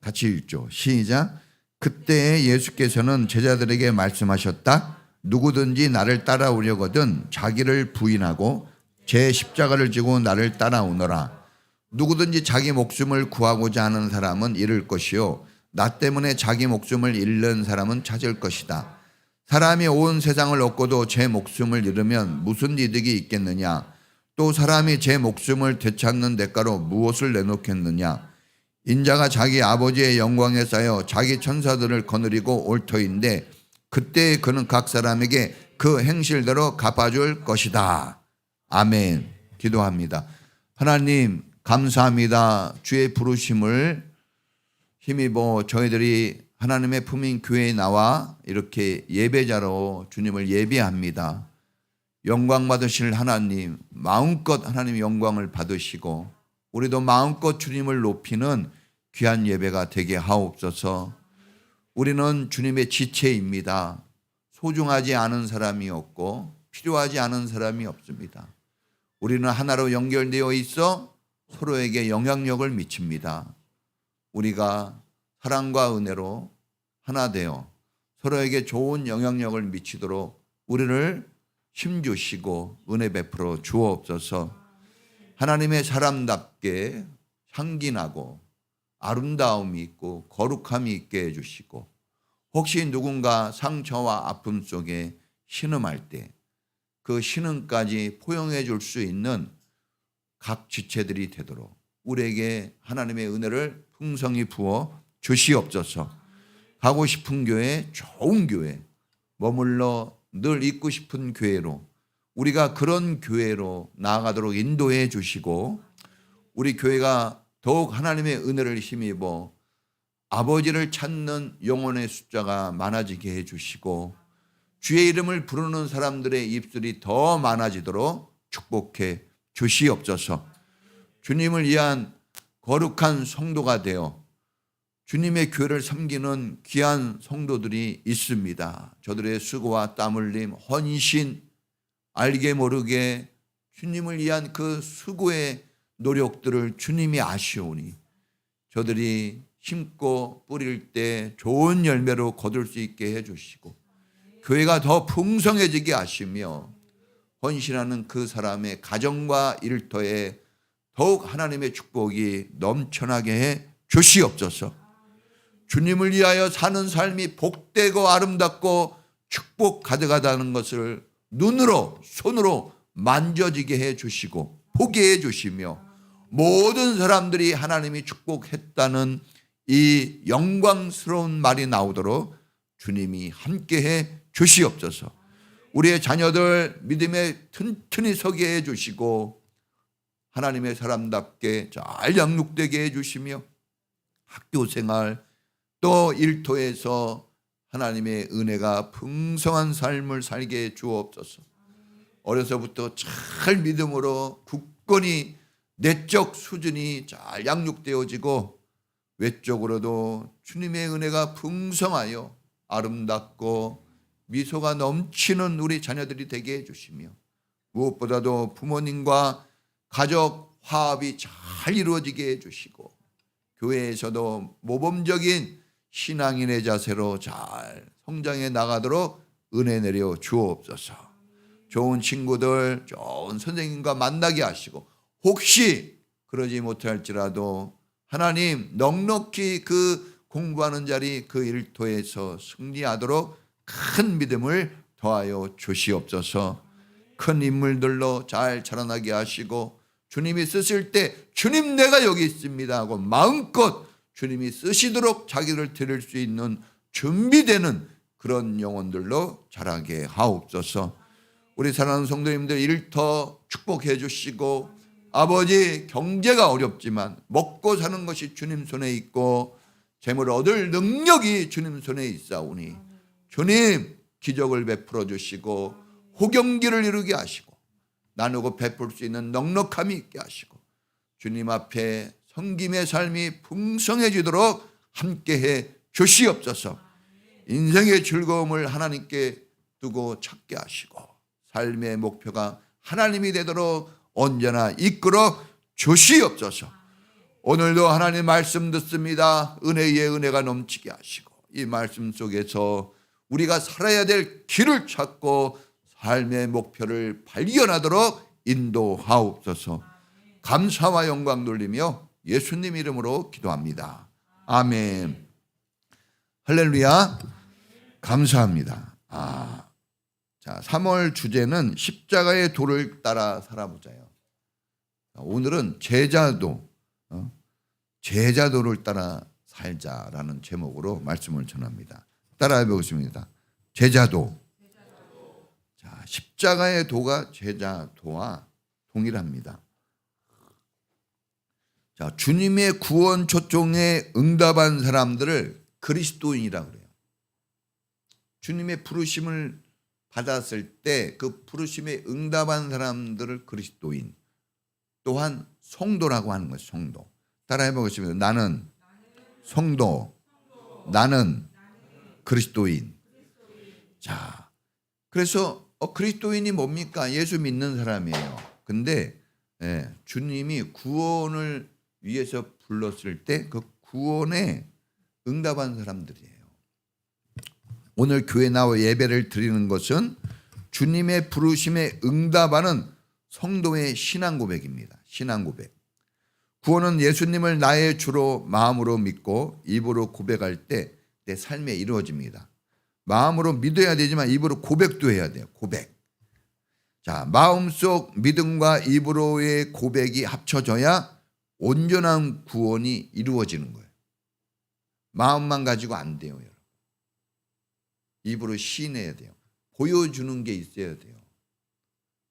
같이 읽죠. 시작. 그때 예수께서는 제자들에게 말씀하셨다. 누구든지 나를 따라오려거든 자기를 부인하고 제 십자가를 지고 나를 따라오너라. 누구든지 자기 목숨을 구하고자 하는 사람은 잃을 것이요 나 때문에 자기 목숨을 잃는 사람은 찾을 것이다. 사람이 온 세상을 얻고도 제 목숨을 잃으면 무슨 이득이 있겠느냐. 또 사람이 제 목숨을 되찾는 대가로 무엇을 내놓겠느냐. 인자가 자기 아버지의 영광에 쌓여 자기 천사들을 거느리고 올 터인데 그때 그는 각 사람에게 그 행실대로 갚아줄 것이다. 아멘. 기도합니다. 하나님 감사합니다. 주의 부르심을 힘입어 저희들이 하나님의 품인 교회에 나와 이렇게 예배자로 주님을 예배합니다. 영광 받으실 하나님, 마음껏 하나님 영광을 받으시고 우리도 마음껏 주님을 높이는 귀한 예배가 되게 하옵소서. 우리는 주님의 지체입니다. 소중하지 않은 사람이 없고 필요하지 않은 사람이 없습니다. 우리는 하나로 연결되어 있어 서로에게 영향력을 미칩니다. 우리가 사랑과 은혜로 하나 되어 서로에게 좋은 영향력을 미치도록 우리를 힘주시고 은혜 베풀어 주옵소서. 하나님의 사람답게 향기나고 아름다움이 있고 거룩함이 있게 해주시고 혹시 누군가 상처와 아픔 속에 신음할 때 그 신음까지 포용해 줄 수 있는 각 지체들이 되도록 우리에게 하나님의 은혜를 풍성히 부어 주시옵소서. 가고 싶은 교회, 좋은 교회, 머물러 늘 있고 싶은 교회로 우리가 그런 교회로 나아가도록 인도해 주시고 우리 교회가 더욱 하나님의 은혜를 힘입어 아버지를 찾는 영혼의 숫자가 많아지게 해 주시고 주의 이름을 부르는 사람들의 입술이 더 많아지도록 축복해 주시옵소서. 주님을 위한 거룩한 성도가 되어 주님의 교회를 섬기는 귀한 성도들이 있습니다. 저들의 수고와 땀 흘림, 헌신, 알게 모르게 주님을 위한 그 수고의 노력들을 주님이 아시오니 저들이 심고 뿌릴 때 좋은 열매로 거둘 수 있게 해주시고 교회가 더 풍성해지게 하시며 헌신하는 그 사람의 가정과 일터에 더욱 하나님의 축복이 넘쳐나게 해 주시옵소서. 주님을 위하여 사는 삶이 복되고 아름답고 축복 가득하다는 것을 눈으로 손으로 만져지게 해 주시고 보게 해 주시며 모든 사람들이 하나님이 축복했다는 이 영광스러운 말이 나오도록 주님이 함께해 주시옵소서. 우리의 자녀들 믿음에 튼튼히 서게 해 주시고 하나님의 사람답게 잘 양육되게 해 주시며 학교 생활 또 일터에서 하나님의 은혜가 풍성한 삶을 살게 해 주옵소서. 어려서부터 잘 믿음으로 굳건히 내적 수준이 잘 양육되어지고 외적으로도 주님의 은혜가 풍성하여 아름답고 미소가 넘치는 우리 자녀들이 되게 해주시며 무엇보다도 부모님과 가족 화합이 잘 이루어지게 해주시고 교회에서도 모범적인 신앙인의 자세로 잘 성장해 나가도록 은혜 내려 주옵소서. 좋은 친구들, 좋은 선생님과 만나게 하시고 혹시 그러지 못할지라도 하나님 넉넉히 그 공부하는 자리 그 일터에서 승리하도록 큰 믿음을 더하여 주시옵소서. 큰 인물들로 잘 자라나게 하시고 주님이 쓰실 때 주님 내가 여기 있습니다 하고 마음껏 주님이 쓰시도록 자기를 드릴 수 있는 준비되는 그런 영혼들로 자라게 하옵소서. 우리 사랑하는 성도님들 일터 축복해 주시고 아버지 경제가 어렵지만 먹고 사는 것이 주님 손에 있고 재물을 얻을 능력이 주님 손에 있사오니 주님 기적을 베풀어 주시고 호경기를 이루게 하시고 나누고 베풀 수 있는 넉넉함이 있게 하시고 주님 앞에 섬김의 삶이 풍성해지도록 함께해 주시옵소서. 인생의 즐거움을 하나님께 두고 찾게 하시고 삶의 목표가 하나님이 되도록 언제나 이끌어 주시옵소서. 오늘도 하나님 말씀 듣습니다. 은혜 위에 은혜가 넘치게 하시고 이 말씀 속에서 우리가 살아야 될 길을 찾고 삶의 목표를 발견하도록 인도하옵소서. 감사와 영광 돌리며 예수님 이름으로 기도합니다. 아멘. 할렐루야. 감사합니다. 자, 3월 주제는 십자가의 도를 따라 살아보자요. 오늘은 제자도를 따라 살자라는 제목으로 말씀을 전합니다. 따라해 보겠습니다. 제자도. 자, 십자가의 도가 제자도와 동일합니다. 자, 주님의 구원 초청에 응답한 사람들을 그리스도인이라고 그래요. 주님의 부르심을 받았을 때 그 부르심에 응답한 사람들을 그리스도인, 또한 성도라고 하는 것이 성도. 따라해 보겠습니다. 나는 성도, 나는 그리스도인. 자, 그래서 그리스도인이 뭡니까? 예수 믿는 사람이에요. 근데 주님이 구원을 위해서 불렀을 때 그 구원에 응답한 사람들이에요. 오늘 교회 나와 예배를 드리는 것은 주님의 부르심에 응답하는 성도의 신앙 고백입니다. 신앙 고백. 구원은 예수님을 나의 주로 마음으로 믿고 입으로 고백할 때 내 삶에 이루어집니다. 마음으로 믿어야 되지만 입으로 고백도 해야 돼요. 고백. 자, 마음속 믿음과 입으로의 고백이 합쳐져야 온전한 구원이 이루어지는 거예요. 마음만 가지고 안 돼요, 여러분. 입으로 시인해야 돼요. 보여주는 게 있어야 돼요.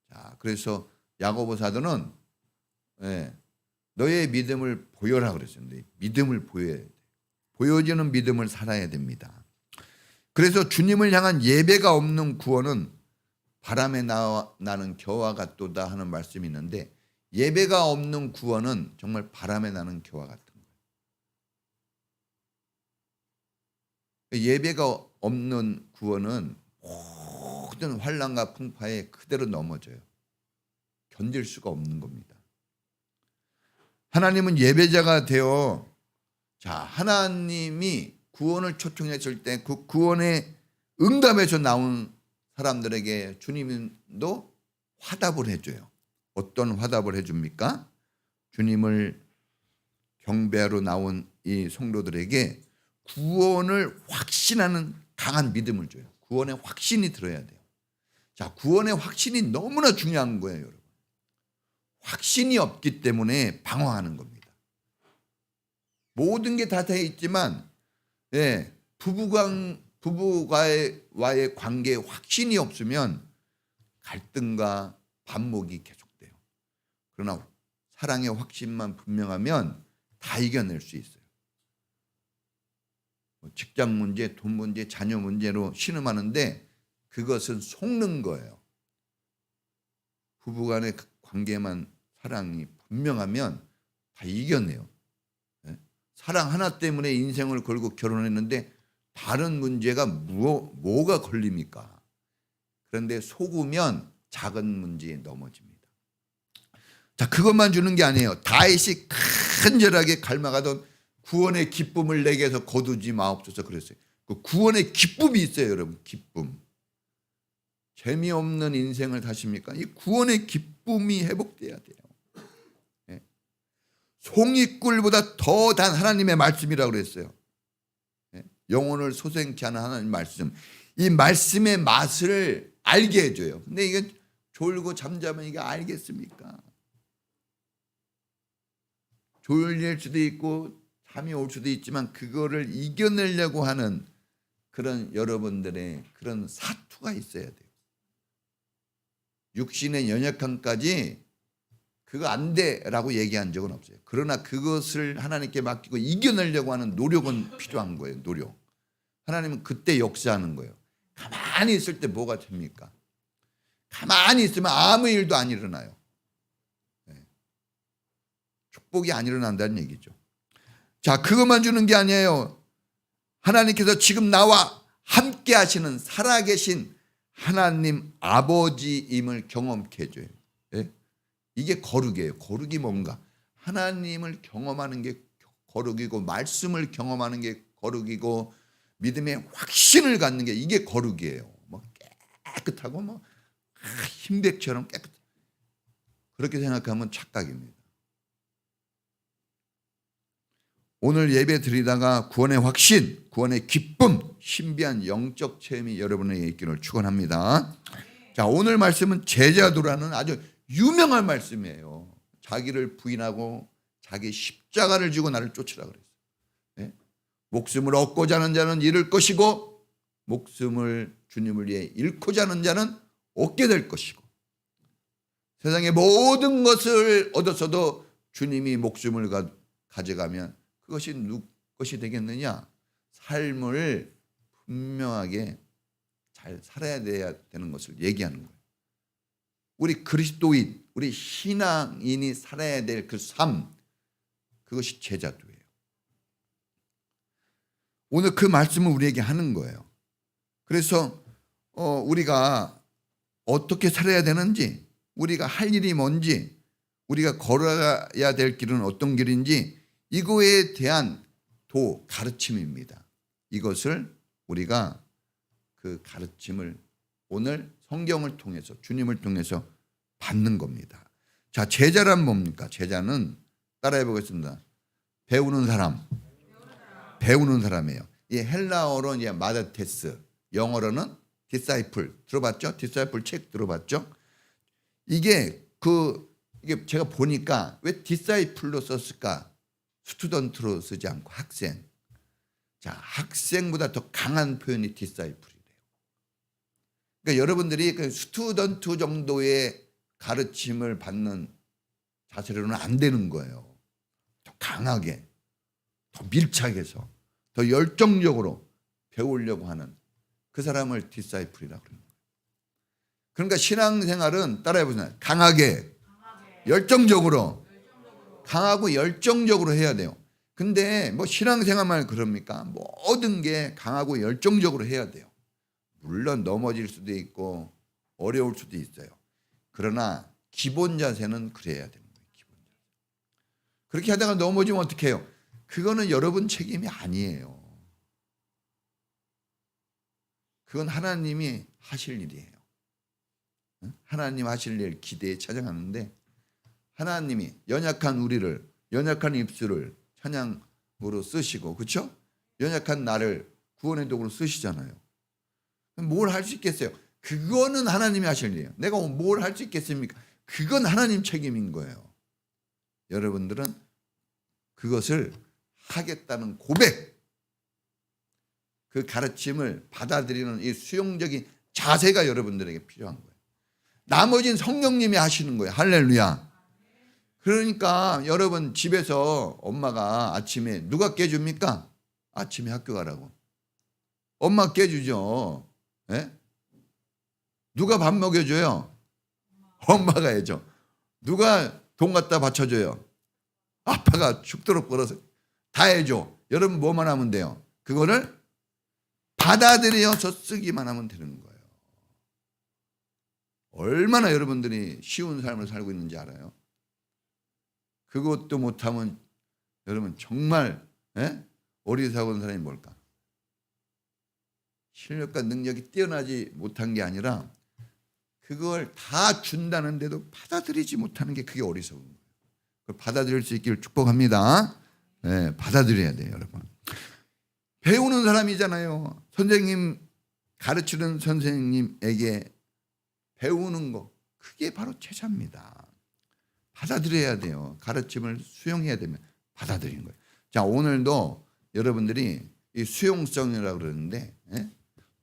자, 그래서 야고보 사도는 너의 믿음을 보여라 그랬었는데 믿음을 보여야 돼. 보여지는 믿음을 살아야 됩니다. 그래서 주님을 향한 예배가 없는 구원은 바람에 나는 겨와 같도다 하는 말씀이 있는데 예배가 없는 구원은 정말 바람에 나는 겨와 같은 거예요. 예배가 없는 구원은 모든 환난과 풍파에 그대로 넘어져요. 견딜 수가 없는 겁니다. 하나님은 예배자가 되어 하나님이 구원을 초청했을 때 그 구원의 응답에서 나온 사람들에게 주님도 화답을 해줘요. 어떤 화답을 해줍니까? 주님을 경배하러 나온 이 성도들에게 구원을 확신하는 강한 믿음을 줘요. 구원의 확신이 들어야 돼요. 자, 구원의 확신이 너무나 중요한 거예요, 여러분. 확신이 없기 때문에 방황하는 겁니다. 모든 게 다 돼 있지만 부부와의 관계에 확신이 없으면 갈등과 반목이 계속돼요. 그러나 사랑의 확신만 분명하면 다 이겨낼 수 있어요. 직장 문제, 돈 문제, 자녀 문제로 신음하는데 그것은 속는 거예요. 부부간의 관계만 사랑이 분명하면 다 이겨내요. 사랑 하나 때문에 인생을 걸고 결혼했는데 다른 문제가 뭐가 걸립니까? 그런데 속으면 작은 문제에 넘어집니다. 자, 그것만 주는 게 아니에요. 다윗이 간절하게 갈망하던 구원의 기쁨을 내게서 거두지 마옵소서 그랬어요. 그 구원의 기쁨이 있어요, 여러분. 기쁨. 재미없는 인생을 사십니까? 이 구원의 기쁨이 회복돼야 돼요. 송이꿀보다 더 단 하나님의 말씀이라고 그랬어요. 영혼을 소생케 하는 하나님의 말씀. 이 말씀의 맛을 알게 해줘요. 근데 이게 졸고 잠자면 이게 알겠습니까? 졸릴 수도 있고 잠이 올 수도 있지만 그거를 이겨내려고 하는 그런 여러분들의 그런 사투가 있어야 돼요. 육신의 연약함까지 그거 안 돼라고 얘기한 적은 없어요. 그러나 그것을 하나님께 맡기고 이겨내려고 하는 노력은 필요한 거예요. 노력. 하나님은 그때 역사하는 거예요. 가만히 있을 때 뭐가 됩니까? 가만히 있으면 아무 일도 안 일어나요. 축복이 안 일어난다는 얘기죠. 자, 그것만 주는 게 아니에요. 하나님께서 지금 나와 함께 하시는 살아계신 하나님 아버지임을 경험케 해줘요. 이게 거룩이에요. 거룩이 뭔가? 하나님을 경험하는 게 거룩이고 말씀을 경험하는 게 거룩이고 믿음의 확신을 갖는 게 이게 거룩이에요. 뭐 깨끗하고 뭐 흰백처럼 깨끗. 그렇게 생각하면 착각입니다. 오늘 예배 드리다가 구원의 확신, 구원의 기쁨, 신비한 영적 체험이 여러분에게 있기를 축원합니다. 자, 오늘 말씀은 제자도라는 아주 유명한 말씀이에요. 자기를 부인하고 자기 십자가를 지고 나를 쫓으라 그랬어요. 네? 목숨을 얻고자 하는 자는 잃을 것이고 목숨을 주님을 위해 잃고자 하는 자는 얻게 될 것이고 세상의 모든 것을 얻었어도 주님이 목숨을 가져가면 그것이 누구 것이 되겠느냐? 삶을 분명하게 잘 살아야 되는 것을 얘기하는 거예요. 우리 그리스도인, 우리 신앙인이 살아야 될 그 삶, 그것이 제자도예요. 오늘 그 말씀을 우리에게 하는 거예요. 그래서 우리가 어떻게 살아야 되는지, 우리가 할 일이 뭔지, 우리가 걸어야 될 길은 어떤 길인지 이거에 대한 가르침입니다. 이것을 우리가 그 가르침을 오늘 성경을 통해서 주님을 통해서 받는 겁니다. 자, 제자란 뭡니까? 제자는 따라해 보겠습니다. 배우는 사람이에요. 이 헬라어로 이제 마르테스, 영어로는 디사이플 들어봤죠? 디사이플 책 들어봤죠? 이게 제가 보니까 왜 디사이플로 썼을까? 스튜던트로 쓰지 않고 학생. 자, 학생보다 더 강한 표현이 디사이플이래요. 그러니까 여러분들이 그 스튜던트 정도의 가르침을 받는 자세로는 안 되는 거예요. 더 강하게, 더 밀착해서, 더 열정적으로 배우려고 하는 그 사람을 디사이플이라고 그러는 거예요. 그러니까 신앙생활은 따라해 보세요. 강하게, 열정적으로, 강하고 열정적으로 해야 돼요. 근데 뭐 신앙생활만 그럽니까? 모든 게 강하고 열정적으로 해야 돼요. 물론 넘어질 수도 있고 어려울 수도 있어요. 그러나 기본 자세는 그래야 되는 거예요. 기본 자세. 그렇게 하다가 넘어지면 어떻게 해요? 그거는 여러분 책임이 아니에요. 그건 하나님이 하실 일이에요. 하나님 하실 일 기대에 찾아가는데 하나님이 연약한 우리를, 연약한 입술을 찬양으로 쓰시고, 그렇죠? 연약한 나를 구원의 도구로 쓰시잖아요. 뭘 할 수 있겠어요? 그거는 하나님이 하실 일이에요. 내가 뭘 할 수 있겠습니까? 그건 하나님 책임인 거예요. 여러분들은 그것을 하겠다는 고백, 그 가르침을 받아들이는 이 수용적인 자세가 여러분들에게 필요한 거예요. 나머지는 성령님이 하시는 거예요. 할렐루야. 그러니까 여러분 집에서 엄마가 아침에 누가 깨줍니까? 아침에 학교 가라고. 엄마 깨주죠. 예? 누가 밥 먹여줘요? 엄마가 해줘. 누가 돈 갖다 바쳐줘요? 아빠가 죽도록 벌어서 다 해줘. 여러분 뭐만 하면 돼요? 그거를 받아들여서 쓰기만 하면 되는 거예요. 얼마나 여러분들이 쉬운 삶을 살고 있는지 알아요? 그것도 못하면 여러분 정말 어리석은 사람이 뭘까? 실력과 능력이 뛰어나지 못한 게 아니라 그걸 다 준다는데도 받아들이지 못하는 게 그게 어리석은 거예요. 그걸 받아들일 수 있기를 축복합니다. 네, 받아들여야 돼요, 여러분. 배우는 사람이잖아요. 선생님, 가르치는 선생님에게 배우는 거, 그게 바로 제자입니다. 받아들여야 돼요. 가르침을 수용해야 되면 받아들이는 거예요. 자, 오늘도 여러분들이 이 수용성이라고 그러는데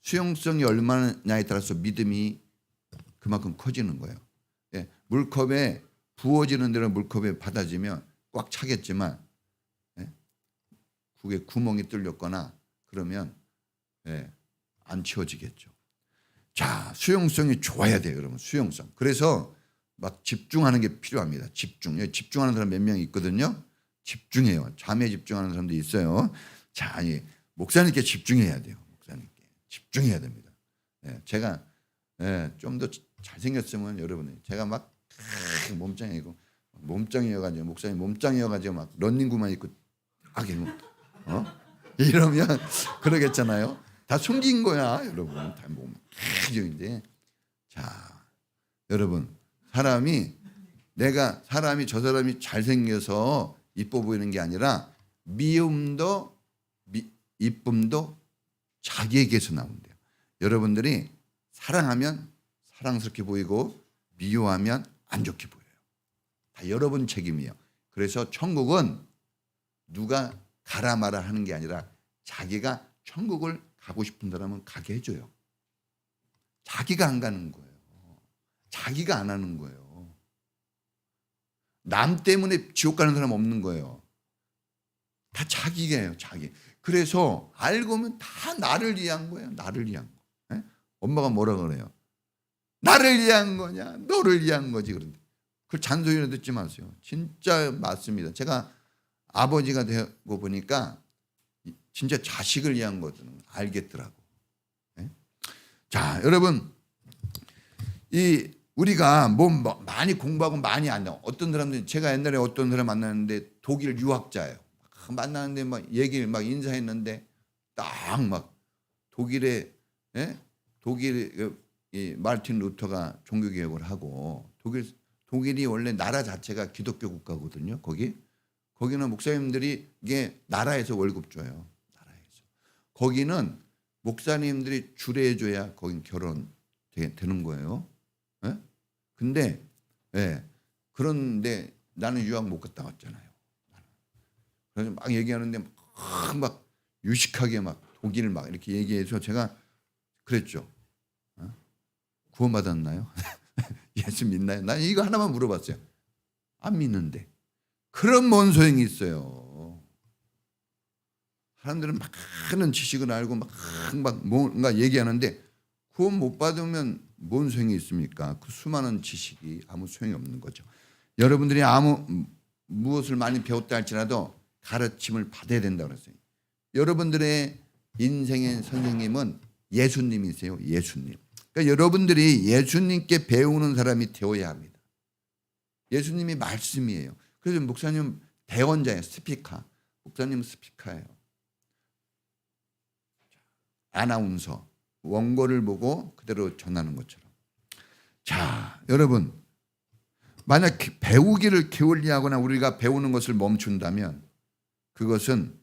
수용성이 얼마냐에 따라서 믿음이 그만큼 커지는 거예요. 물컵에 부어지는 대로 물컵에 받아지면 꽉 차겠지만 그게 구멍이 뚫렸거나 그러면 안 채워지겠죠. 자, 수용성이 좋아야 돼요, 여러분. 수용성. 그래서 막 집중하는 게 필요합니다. 집중하는 사람 몇 명 있거든요. 집중해요. 잠에 집중하는 사람도 있어요. 자, 목사님께 집중해야 돼요. 목사님께 집중해야 됩니다. 제가 좀 더 잘생겼으면 여러분이 제가 막 몸짱이고 몸짱이어가지고 목사님 몸짱이어가지고 막 런닝구만 입고 이러면 그러겠잖아요. 다 숨긴 거야, 여러분. 다 몸. 이제 자, 여러분 사람이 저 사람이 잘생겨서 이뻐 보이는 게 아니라 미움도 이쁨도 자기에게서 나온대요. 여러분들이 사랑하면 사랑스럽게 보이고 미워하면 안 좋게 보여요. 다 여러분 책임이에요. 그래서 천국은 누가 가라 마라 하는 게 아니라 자기가 천국을 가고 싶은 사람은 가게 해줘요. 자기가 안 가는 거예요. 자기가 안 하는 거예요. 남 때문에 지옥 가는 사람 없는 거예요. 다 자기예요, 자기. 그래서 알고 보면 다 나를 위한 거예요. 나를 위한 거. 네? 엄마가 뭐라 그래요? 나를 위한 거냐? 너를 위한 거지. 그런데 그 잔소리는 듣지 마세요. 진짜 맞습니다. 제가 아버지가 되고 보니까 진짜 자식을 위한 거는 알겠더라고. 네? 자, 여러분, 우리가 뭐 많이 공부하고 많이 안 나. 어떤 사람들, 제가 옛날에 어떤 사람 만났는데 독일 유학자예요. 만나는데 막 얘기를 막 인사했는데 딱 막 독일 이 마르틴 루터가 종교개혁을 하고 독일이 원래 나라 자체가 기독교 국가거든요. 거기는 목사님들이 이게 나라에서 월급 줘요. 나라에서. 거기는 목사님들이 주례해줘야 거긴 결혼 되는 거예요. 예? 근데 그런데 나는 유학 못 갔다 왔잖아요. 그래서 막 얘기하는데 막 유식하게 막 독일 막 이렇게 얘기해서 제가 그랬죠. 구원받았나요? 예수 믿나요? 난 이거 하나만 물어봤어요. 안 믿는데. 그런 뭔 소용이 있어요. 사람들은 많은 지식을 알고 막 뭔가 얘기하는데 구원 못 받으면 뭔 소용이 있습니까? 그 수많은 지식이 아무 소용이 없는 거죠. 여러분들이 무엇을 많이 배웠다 할지라도 가르침을 받아야 된다고 그랬어요. 여러분들의 인생의 선생님은 예수님이세요. 예수님. 그러니까 여러분들이 예수님께 배우는 사람이 되어야 합니다. 예수님이 말씀이에요. 그래서 목사님 대언자예요. 스피커. 목사님은 스피커예요. 아나운서. 원고를 보고 그대로 전하는 것처럼. 자, 여러분, 만약 배우기를 게을리하거나 우리가 배우는 것을 멈춘다면 그것은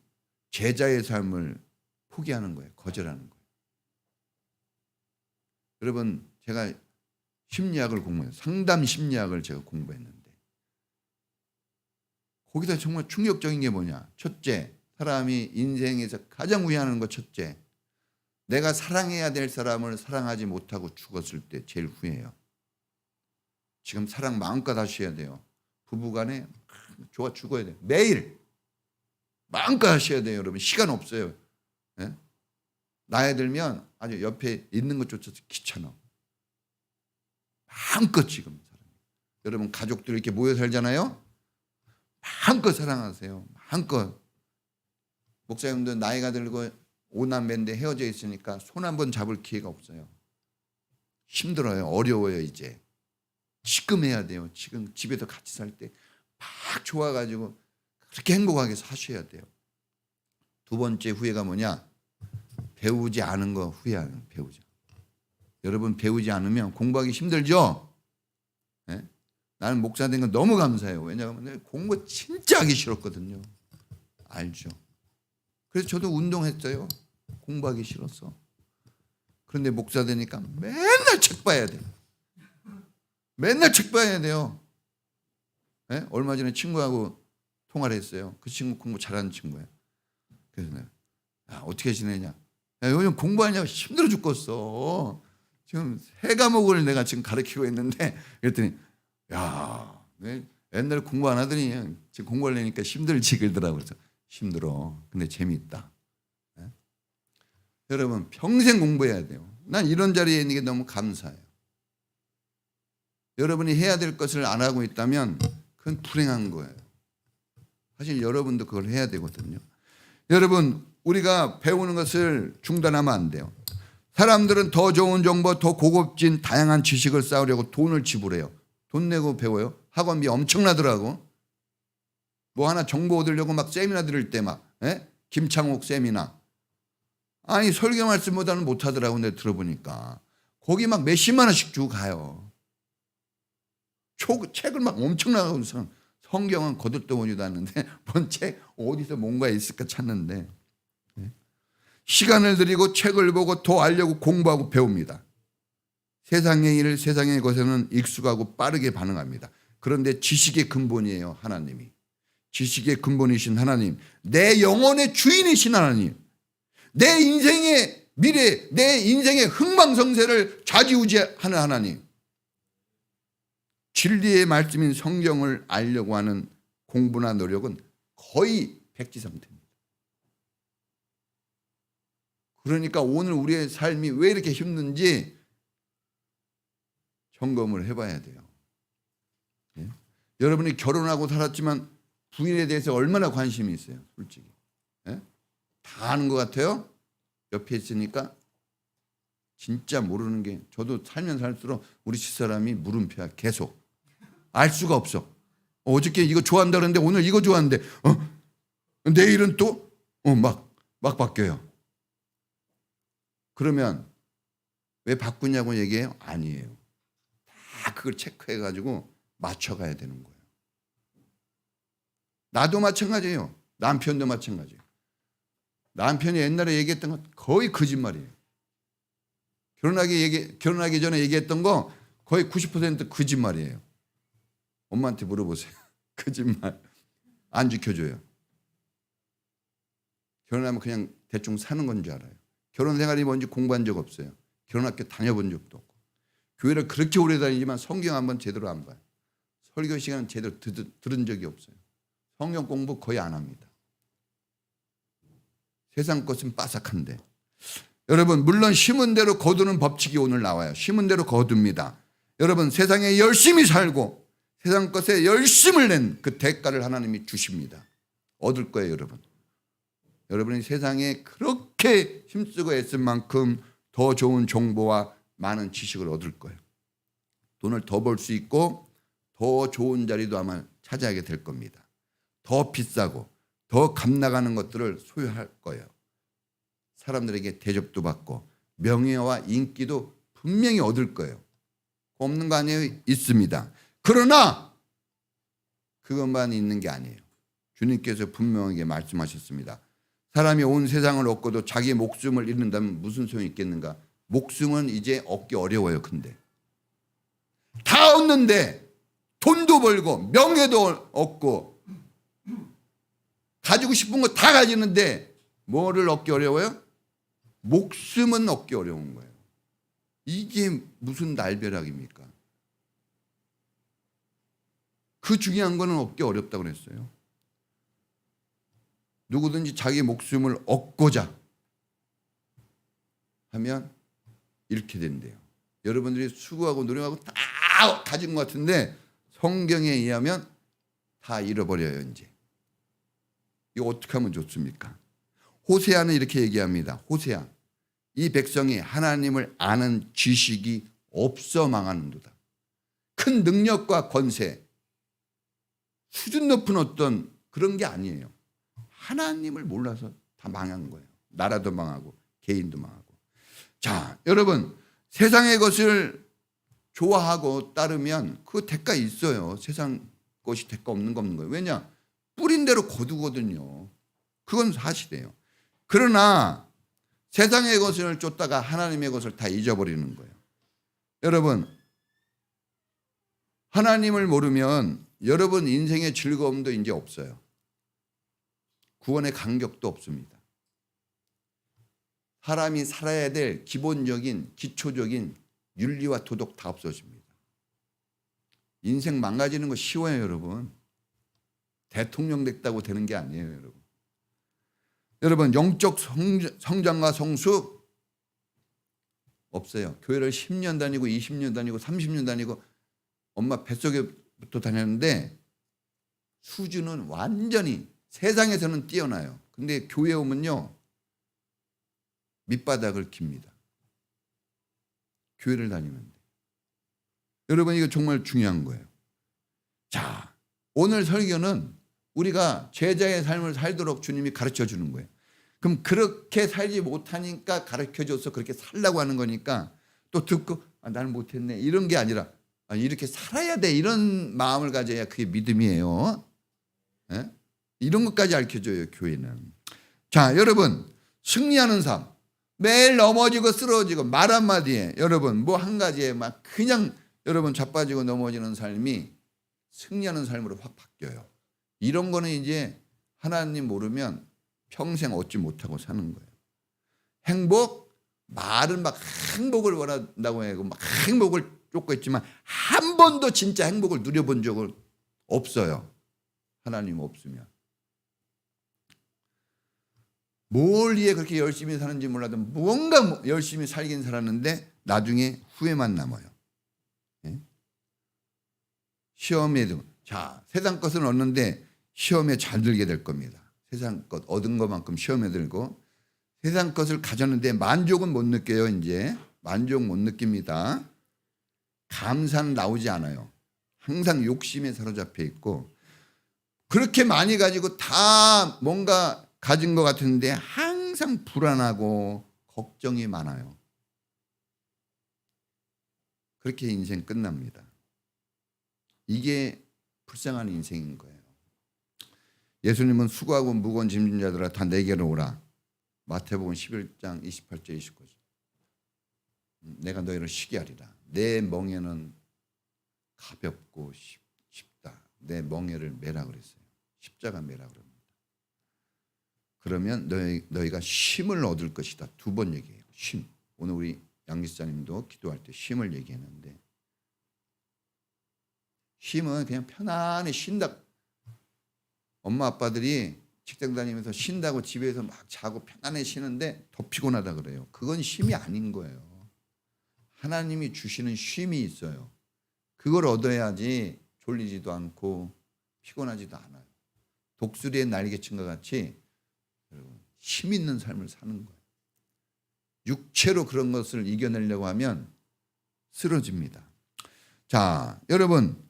제자의 삶을 포기하는 거예요. 거절하는 거예요. 여러분, 제가 심리학을 공부해요. 상담 심리학을 제가 공부했는데 거기다 정말 충격적인 게 뭐냐. 첫째, 사람이 인생에서 가장 후회하는 것 첫째, 내가 사랑해야 될 사람을 사랑하지 못하고 죽었을 때 제일 후회해요. 지금 사랑 마음껏 하셔야 돼요. 부부간에 좋아 죽어야 돼요. 매일 마음껏 하셔야 돼요. 여러분 시간 없어요. 네? 나이 들면 아주 옆에 있는 것조차도 귀찮아. 마음껏 지금 여러분 가족들 이렇게 모여 살잖아요. 마음껏 사랑하세요. 마음껏. 목사님도 나이가 들고 오남매인데 헤어져 있으니까 손 한번 잡을 기회가 없어요. 힘들어요. 어려워요. 이제 지금 해야 돼요. 지금 집에서 같이 살 때 막 좋아가지고 그렇게 행복하게 사셔야 돼요. 두 번째 후회가 뭐냐. 배우지 않은 거 후회하는 배우자. 여러분 배우지 않으면 공부하기 힘들죠. 네? 나는 목사 된 건 너무 감사해요. 왜냐하면 공부 진짜 하기 싫었거든요. 알죠. 그래서 저도 운동했어요. 공부하기 싫었어. 그런데 목사 되니까 맨날 책 봐야 돼요. 맨날 책 봐야 돼요. 네? 얼마 전에 친구하고 통화를 했어요. 그 친구 공부 잘하는 친구예요. 그래서 내가 어떻게 지내냐. 야, 요즘 공부하냐고 힘들어 죽겠어. 지금 세 과목을 내가 지금 가르치고 있는데 그랬더니 야, 옛날에 공부 안 하더니 지금 공부하려니까 힘들지 그러더라고요. 그래서 힘들어. 근데 재미있다. 네? 여러분 평생 공부해야 돼요. 난 이런 자리에 있는 게 너무 감사해요. 여러분이 해야 될 것을 안 하고 있다면 그건 불행한 거예요. 사실 여러분도 그걸 해야 되거든요. 여러분 우리가 배우는 것을 중단하면 안 돼요. 사람들은 더 좋은 정보, 더 고급진 다양한 지식을 쌓으려고 돈을 지불해요. 돈 내고 배워요? 학원비 엄청나더라고. 뭐 하나 정보 얻으려고 막 세미나 들을 때 막 김창옥 세미나. 아니 설교 말씀보다는 못하더라고. 내가 들어보니까 거기 막 몇십만 원씩 주고 가요. 책을 막 엄청나게 성경은 거들떠보지도 않는데 뭔 책 어디서 뭔가 있을까 찾는데 시간을 들이고 책을 보고 더 알려고 공부하고 배웁니다. 세상의 일, 세상의 것에는 익숙하고 빠르게 반응합니다. 그런데 지식의 근본이에요. 하나님이. 지식의 근본이신 하나님, 내 영혼의 주인이신 하나님, 내 인생의 미래, 내 인생의 흥망성쇠를 좌지우지하는 하나님, 진리의 말씀인 성경을 알려고 하는 공부나 노력은 거의 백지 상태입니다. 그러니까 오늘 우리의 삶이 왜 이렇게 힘든지 점검을 해봐야 돼요. 예? 여러분이 결혼하고 살았지만 부인에 대해서 얼마나 관심이 있어요, 솔직히. 예? 다 아는 것 같아요? 옆에 있으니까 진짜 모르는 게, 저도 살면 살수록 우리 집사람이 물음표야. 계속 알 수가 없어. 어저께 이거 좋아한다 그러는데 오늘 이거 좋아하는데 내일은 또 막 바뀌어요. 그러면 왜 바꾸냐고 얘기해요? 아니에요. 다 그걸 체크해가지고 맞춰가야 되는 거예요. 나도 마찬가지예요. 남편도 마찬가지예요. 남편이 옛날에 얘기했던 건 거의 거짓말이에요. 결혼하기 전에 얘기했던 거 거의 90% 거짓말이에요. 엄마한테 물어보세요. 거짓말. 안 지켜줘요. 결혼하면 그냥 대충 사는 건 줄 알아요. 결혼 생활이 뭔지 공부한 적 없어요. 결혼학교 다녀본 적도 없고. 교회를 그렇게 오래 다니지만 성경 한번 제대로 안 봐요. 설교 시간은 제대로 들은 적이 없어요. 성경 공부 거의 안 합니다. 세상 것은 빠삭한데. 여러분, 물론 심은 대로 거두는 법칙이 오늘 나와요. 심은 대로 거둡니다. 여러분, 세상에 열심히 살고 세상 것에 열심을 낸 그 대가를 하나님이 주십니다. 얻을 거예요, 여러분. 여러분이 세상에 그렇게 힘쓰고 애쓴 만큼 더 좋은 정보와 많은 지식을 얻을 거예요. 돈을 더 벌 수 있고 더 좋은 자리도 아마 차지하게 될 겁니다. 더 비싸고 더 값 나가는 것들을 소유할 거예요. 사람들에게 대접도 받고 명예와 인기도 분명히 얻을 거예요. 없는 거 아니에요? 있습니다. 그러나 그것만 있는 게 아니에요. 주님께서 분명하게 말씀하셨습니다. 사람이 온 세상을 얻고도 자기 목숨을 잃는다면 무슨 소용이 있겠는가? 목숨은 이제 얻기 어려워요. 근데 다 얻는데 돈도 벌고 명예도 얻고 가지고 싶은 거 다 가지는데 뭐를 얻기 어려워요? 목숨은 얻기 어려운 거예요. 이게 무슨 날벼락입니까? 그 중요한 거는 얻기 어렵다고 그랬어요. 누구든지 자기 목숨을 얻고자 하면 잃게 된대요. 여러분들이 수고하고 노력하고 다 가진 것 같은데 성경에 의하면 다 잃어버려요. 이제 이거 어떻게 하면 좋습니까? 호세아는 이렇게 얘기합니다. 호세아, 이 백성이 하나님을 아는 지식이 없어 망하는도다. 큰 능력과 권세, 수준 높은 어떤 그런 게 아니에요. 하나님을 몰라서 다 망한 거예요. 나라도 망하고 개인도 망하고. 자, 여러분, 세상의 것을 좋아하고 따르면 그 대가 있어요. 세상 것이 대가 없는 거 없는 거예요. 왜냐? 뿌린 대로 거두거든요. 그건 사실이에요. 그러나 세상의 것을 쫓다가 하나님의 것을 다 잊어버리는 거예요. 여러분, 하나님을 모르면 여러분 인생의 즐거움도 이제 없어요. 구원의 간격도 없습니다. 사람이 살아야 될 기본적인 기초적인 윤리와 도덕 다 없어집니다. 인생 망가지는 거 쉬워요, 여러분. 대통령 됐다고 되는 게 아니에요, 여러분. 여러분, 영적 성장과 성수 없어요. 교회를 10년 다니고 20년 다니고 30년 다니고 엄마 뱃속에부터 다녔는데 수준은 완전히 세상에서는 뛰어나요. 근데 교회 오면요 밑바닥을 깁니다. 교회를 다니면. 여러분, 이거 정말 중요한 거예요. 자, 오늘 설교는 우리가 제자의 삶을 살도록 주님이 가르쳐 주는 거예요. 그럼 그렇게 살지 못하니까 가르쳐줘서 그렇게 살라고 하는 거니까 또 듣고 나는 못했네 이런 게 아니라 이렇게 살아야 돼 이런 마음을 가져야 그게 믿음이에요. 예? 이런 것까지 가르쳐줘요 교회는. 자, 여러분 승리하는 삶, 매일 넘어지고 쓰러지고 말 한마디에 여러분 뭐 한 가지에 막 그냥 여러분 자빠지고 넘어지는 삶이 승리하는 삶으로 확 바뀌어요. 이런 거는 이제 하나님 모르면 평생 얻지 못하고 사는 거예요. 행복, 말은 막 행복을 원한다고 해고 막 행복을 쫓고 있지만 한 번도 진짜 행복을 누려본 적은 없어요. 하나님 없으면. 뭘 위해 그렇게 열심히 사는지 몰라도 뭔가 열심히 살긴 살았는데 나중에 후회만 남아요. 예? 시험에도 자 세상 것은 얻는데 시험에 잘 들게 될 겁니다. 세상 것 얻은 것만큼 시험에 들고 세상 것을 가졌는데 만족은 못 느껴요. 이제 만족 못 느낍니다. 감사는 나오지 않아요. 항상 욕심에 사로잡혀 있고 그렇게 많이 가지고 다 뭔가 가진 것 같은데 항상 불안하고 걱정이 많아요. 그렇게 인생 끝납니다. 이게 불쌍한 인생인 거예요. 예수님은 수고하고 무거운 짐진 자들아 다 내게로 오라. 마태복음 11장 28절 29절. 내가 너희를 쉬게 하리라. 내 멍에는 가볍고 쉽다. 내 멍에를 매라 그랬어요. 십자가 매라 그럽니다. 그러면 너희가 쉼을 얻을 것이다. 두 번 얘기해요. 쉼. 오늘 우리 양 기사님도 기도할 때 쉼을 얘기했는데 쉼은 그냥 편안히 쉰다. 엄마 아빠들이 직장 다니면서 쉰다고 집에서 막 자고 편안히 쉬는데 더 피곤하다 그래요. 그건 쉼이 아닌 거예요. 하나님이 주시는 쉼이 있어요. 그걸 얻어야지 졸리지도 않고 피곤하지도 않아요. 독수리의 날개친과 같이 힘 있는 삶을 사는 거예요. 육체로 그런 것을 이겨내려고 하면 쓰러집니다. 자, 여러분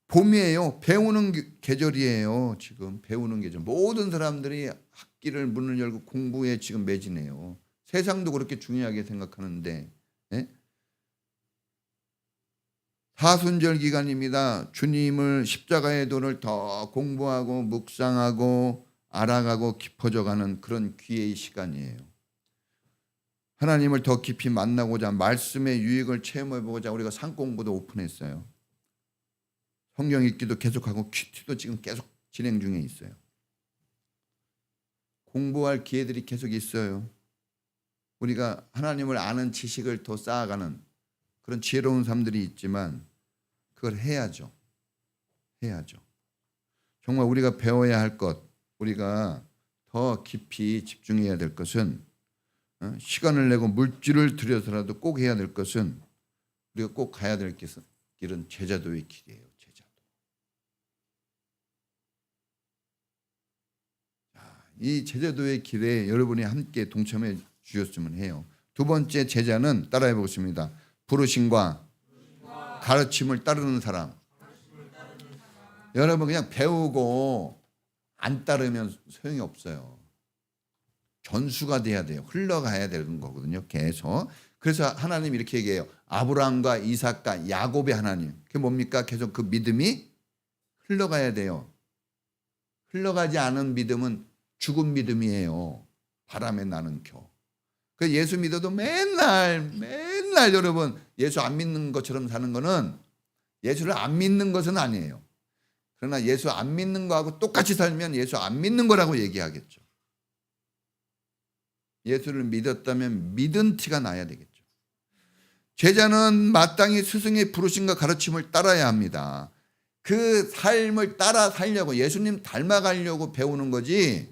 봄이에요. 배우는 계절이에요. 지금 배우는 계절. 모든 사람들이 학기를 문을 열고 공부에 지금 매진해요. 세상도 그렇게 중요하게 생각하는데 예? 사순절 기간입니다. 주님을 십자가의 도를 더 공부하고 묵상하고 알아가고 깊어져가는 그런 기회의 시간이에요. 하나님을 더 깊이 만나고자 말씀의 유익을 체험해보고자 우리가 상공부도 오픈했어요. 성경 읽기도 계속하고 큐티도 지금 계속 진행 중에 있어요. 공부할 기회들이 계속 있어요. 우리가 하나님을 아는 지식을 더 쌓아가는 그런 지혜로운 삶들이 있지만 그걸 해야죠. 해야죠. 정말 우리가 배워야 할 것, 우리가 더 깊이 집중해야 될 것은 시간을 내고 물질을 들여서라도 꼭 해야 될 것은 우리가 꼭 가야 될 길은 제자도의 길이에요. 제자도. 이 제자도의 길에 여러분이 함께 동참해 주셨으면 해요. 두 번째 제자는 따라해 보겠습니다. 부르심과 가르침을 따르는 사람. 여러분 그냥 배우고 안 따르면 소용이 없어요. 전수가 돼야 돼요. 흘러가야 되는 거거든요. 계속. 그래서 하나님 이렇게 얘기해요. 아브라함과 이삭과 야곱의 하나님. 그게 뭡니까? 계속 그 믿음이 흘러가야 돼요. 흘러가지 않은 믿음은 죽은 믿음이에요. 바람에 나는 겨. 그 예수 믿어도 맨날 여러분 예수 안 믿는 것처럼 사는 거는 예수를 안 믿는 것은 아니에요. 그러나 예수 안 믿는 거하고 똑같이 살면 예수 안 믿는 거라고 얘기하겠죠. 예수를 믿었다면 믿은 티가 나야 되겠죠. 제자는 마땅히 스승의 부르심과 가르침을 따라야 합니다. 그 삶을 따라 살려고 예수님 닮아가려고 배우는 거지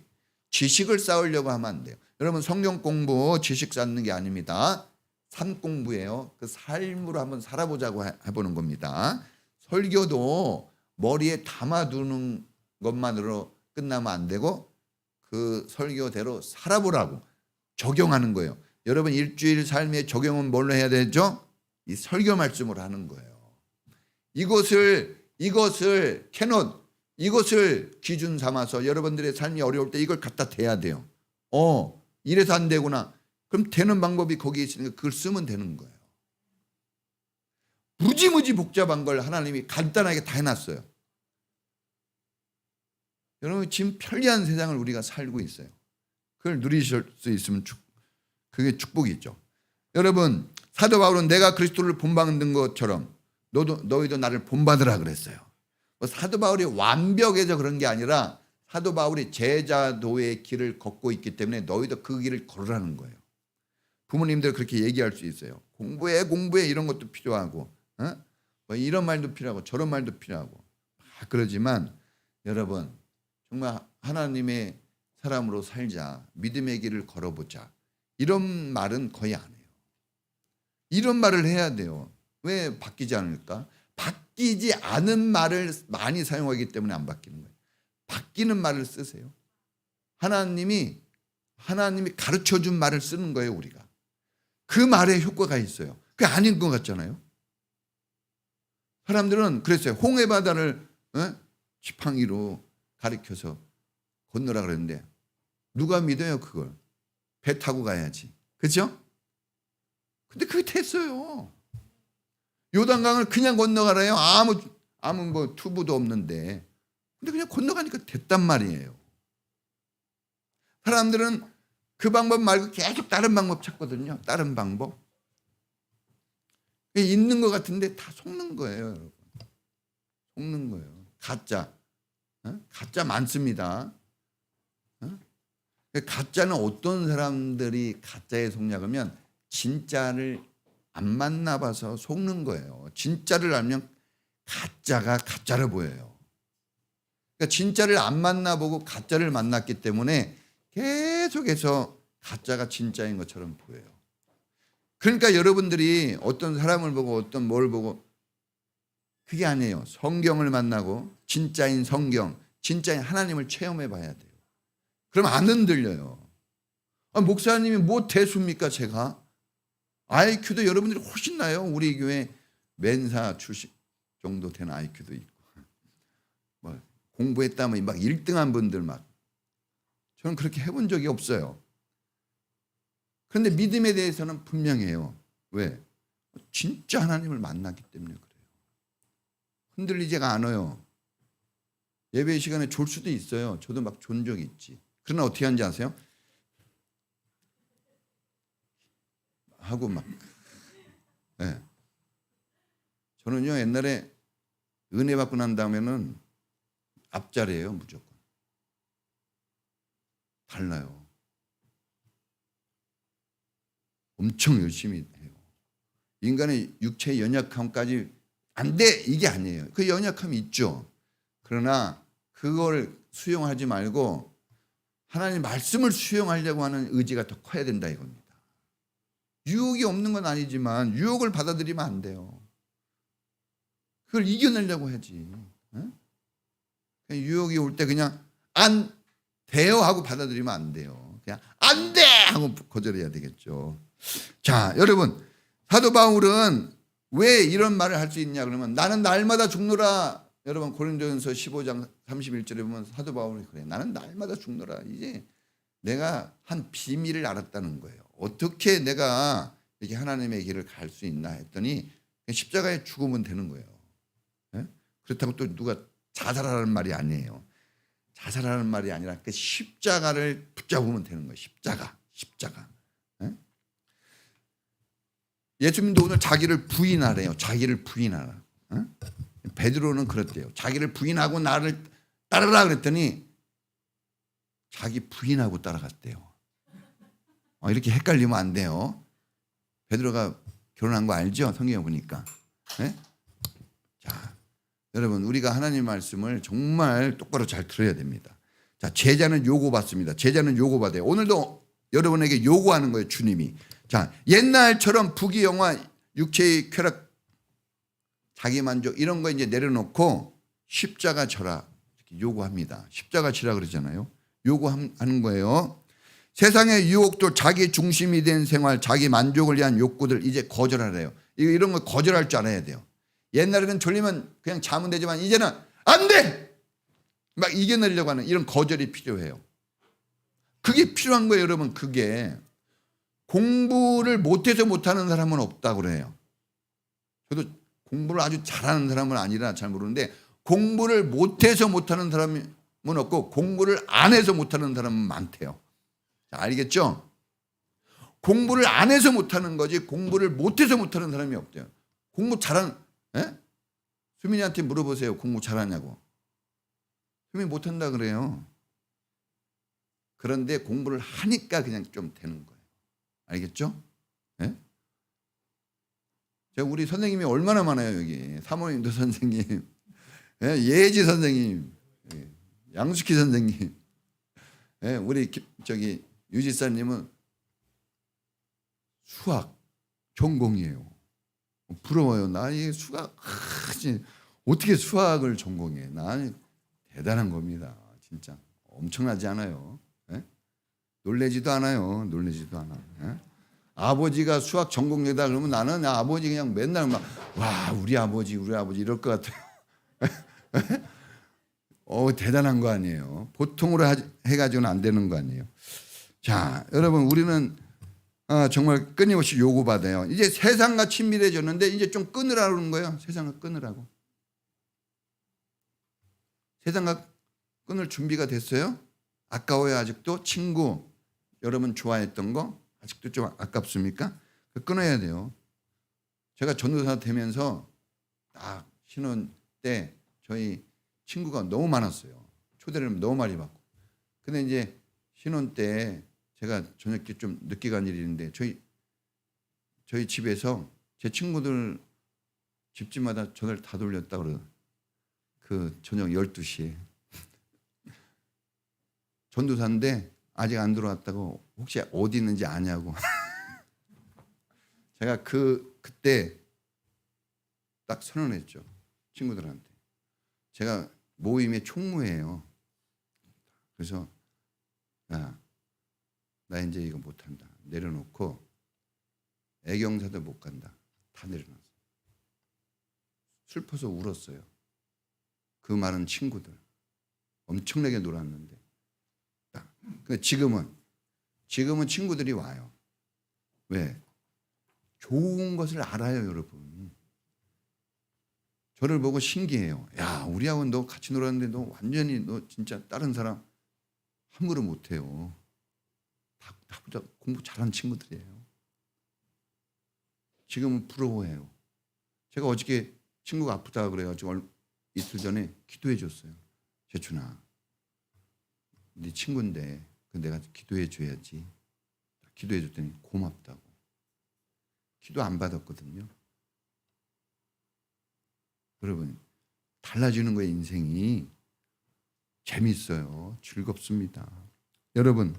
지식을 쌓으려고 하면 안 돼요. 여러분 성경 공부 지식 쌓는 게 아닙니다. 삶 공부예요. 그 삶으로 한번 살아보자고 해보는 겁니다. 설교도 머리에 담아두는 것만으로 끝나면 안 되고 그 설교대로 살아보라고 적용하는 거예요. 여러분 일주일 삶의 적용은 뭘로 해야 되죠? 이 설교 말씀으로 하는 거예요. 이것을 이것을 기준 삼아서 여러분들의 삶이 어려울 때 이걸 갖다 대야 돼요. 이래서 안 되구나. 그럼 되는 방법이 거기에 있으니까 그걸 쓰면 되는 거예요. 무지무지 복잡한 걸 하나님이 간단하게 다 해놨어요. 여러분 지금 편리한 세상을 우리가 살고 있어요. 그걸 누리실 수 있으면 그게 축복이죠. 여러분 사도 바울은 내가 그리스도를 본받는 것처럼 너희도 나를 본받으라 그랬어요. 사도 바울이 완벽해서 그런 게 아니라 사도 바울이 제자도의 길을 걷고 있기 때문에 너희도 그 길을 걸으라는 거예요. 부모님들 그렇게 얘기할 수 있어요. 공부해 이런 것도 필요하고 뭐 이런 말도 필요하고 저런 말도 필요하고 그러지만 여러분 정말 하나님의 사람으로 살자, 믿음의 길을 걸어보자 이런 말은 거의 안 해요. 이런 말을 해야 돼요. 왜 바뀌지 않을까? 바뀌지 않은 말을 많이 사용하기 때문에 안 바뀌는 거예요. 바뀌는 말을 쓰세요. 하나님이 가르쳐준 말을 쓰는 거예요. 우리가 그 말에 효과가 있어요. 그게 아닌 것 같잖아요. 사람들은 그랬어요. 홍해바다를 지팡이로 가리켜서 건너라 그랬는데 누가 믿어요 그걸? 배 타고 가야지. 그렇죠? 근데 그게 됐어요. 요단강을 그냥 건너가라요. 아무 뭐 투부도 없는데. 근데 그냥 건너가니까 됐단 말이에요. 사람들은 그 방법 말고 계속 다른 방법 찾거든요. 다른 방법. 있는 것 같은데 다 속는 거예요. 여러분. 속는 거예요. 가짜. 가짜 많습니다. 가짜는 어떤 사람들이 가짜에 속냐 그러면 진짜를 안 만나봐서 속는 거예요. 진짜를 알면 가짜가 가짜로 보여요. 그러니까 진짜를 안 만나보고 가짜를 만났기 때문에 계속해서 가짜가 진짜인 것처럼 보여요. 그러니까 여러분들이 어떤 사람을 보고 어떤 뭘 보고 그게 아니에요. 성경을 만나고 진짜인 성경, 진짜인 하나님을 체험해 봐야 돼요. 그럼 안 흔들려요. 목사님이 뭐 대수입니까 제가? IQ도 여러분들이 훨씬 나요. 우리 교회 멘사 출신 정도 되는 IQ도 있고 뭐 공부했다면 막 1등한 분들 막 저는 그렇게 해본 적이 없어요. 그런데 믿음에 대해서는 분명해요. 왜? 진짜 하나님을 만났기 때문에 그래요. 흔들리지가 않아요. 예배 시간에 졸 수도 있어요. 저도 막 존 적이 있지. 그러나 어떻게 하는지 아세요? 하고 막. 네. 저는요 옛날에 은혜 받고 난 다음에는 앞자리예요 무조건. 달라요. 엄청 열심히 해요. 인간의 육체의 연약함까지 안 돼 이게 아니에요. 그 연약함이 있죠. 그러나 그걸 수용하지 말고 하나님 말씀을 수용하려고 하는 의지가 더 커야 된다 이겁니다. 유혹이 없는 건 아니지만 유혹을 받아들이면 안 돼요. 그걸 이겨내려고 하지. 유혹이 올 때 그냥 안 돼요 하고 받아들이면 안 돼요. 그냥 안 돼 하고 거절해야 되겠죠. 자, 여러분 사도 바울은 왜 이런 말을 할 수 있냐 그러면 나는 날마다 죽노라. 여러분 고린도전서 15장 31절에 보면 사도 바울이 그래. 나는 날마다 죽노라. 이제 내가 한 비밀을 알았다는 거예요. 어떻게 내가 이렇게 하나님의 길을 갈 수 있나 했더니 십자가에 죽으면 되는 거예요. 그렇다고 또 누가 자살하라는 말이 아니에요. 자살하는 말이 아니라 그 십자가를 붙잡으면 되는 거예요. 십자가. 예수님도 오늘 자기를 부인하래요. 자기를 부인하라. 베드로는 그랬대요. 자기를 부인하고 나를 따르라 그랬더니 자기 부인하고 따라갔대요. 이렇게 헷갈리면 안 돼요. 베드로가 결혼한 거 알죠? 성경에 보니까. 네? 자, 여러분 우리가 하나님 말씀을 정말 똑바로 잘 들어야 됩니다. 자, 제자는 요구받습니다. 제자는 요구받아요. 오늘도 여러분에게 요구하는 거예요. 주님이. 자, 옛날처럼 부귀영화, 육체의 쾌락, 자기만족 이런 거 이제 내려놓고 십자가 져라 이렇게 요구합니다. 십자가 지라 그러잖아요. 요구하는 거예요. 세상의 유혹도 자기 중심이 된 생활, 자기 만족을 위한 욕구들 이제 거절하래요. 이런 거 거절할 줄 알아야 돼요. 옛날에는 졸리면 그냥 자면 되지만 이제는 안 돼! 막 이겨내려고 하는 이런 거절이 필요해요. 그게 필요한 거예요, 여러분. 그게 공부를 못해서 못하는 사람은 없다고 그래요. 저도 공부를 아주 잘하는 사람은 아니라 잘 모르는데 공부를 못해서 못하는 사람은 없고 공부를 안 해서 못하는 사람은 많대요. 자, 알겠죠? 공부를 안 해서 못하는 거지 공부를 못해서 못하는 사람이 없대요. 공부 잘하는 수민이한테 물어보세요. 공부 잘하냐고. 수민이 못한다 그래요. 그런데 공부를 하니까 그냥 좀 되는 거예요. 알겠죠? 예? 제가 우리 선생님이 얼마나 많아요 여기. 사모님도 선생님, 예지 선생님, 양숙희 선생님, 우리 저기 유지사님은 수학 전공이에요. 부러워요. 나 이 수학 어떻게 수학을 전공해? 나 대단한 겁니다. 진짜 엄청나지 않아요? 놀래지도 않아요. 놀래지도 않아. 아버지가 수학 전공이다 그러면 나는 아버지 그냥 맨날 막 와 우리 아버지 이럴 것 같아요. 대단한 거 아니에요. 보통으로 해가지고는 안 되는 거 아니에요. 자, 여러분 우리는 정말 끊임없이 요구받아요. 이제 세상과 친밀해졌는데 이제 좀 끊으라는 거예요. 세상과 끊으라고. 세상과 끊을 준비가 됐어요? 아까워요 아직도? 친구 여러분 좋아했던 거 아직도 좀 아깝습니까? 끊어야 돼요. 제가 전도사 되면서 딱 신혼 때 저희 친구가 너무 많았어요. 초대를 너무 많이 받고. 근데 이제 신혼 때 제가 저녁에 좀 늦게 간 일이 있는데 저희 집에서 제 친구들 집집마다 전화를 다 돌렸다 그래요. 그 저녁 12시에. 전도사인데 아직 안 들어왔다고 혹시 어디 있는지 아냐고. 제가 그때 딱 선언했죠. 친구들한테. 제가 모임의 총무예요. 그래서 야, 나 이제 이거 못한다. 내려놓고 애경사도 못 간다. 다 내려놨어요. 슬퍼서 울었어요. 그 많은 친구들. 엄청나게 놀았는데. 지금은 친구들이 와요. 왜? 좋은 것을 알아요, 여러분. 저를 보고 신기해요. 야, 우리하고 너 같이 놀았는데 너 완전히 너 진짜 다른 사람 함부로 못해요. 다보다 공부 잘하는 친구들이에요. 지금은 부러워해요. 제가 어저께 친구가 아프다 그래가지고 이틀 전에 기도해 줬어요. 재춘아, 네 친구인데 내가 기도해 줘야지. 기도해 줬더니 고맙다고. 기도 안 받았거든요. 여러분 달라지는 거예요. 인생이 재밌어요. 즐겁습니다. 여러분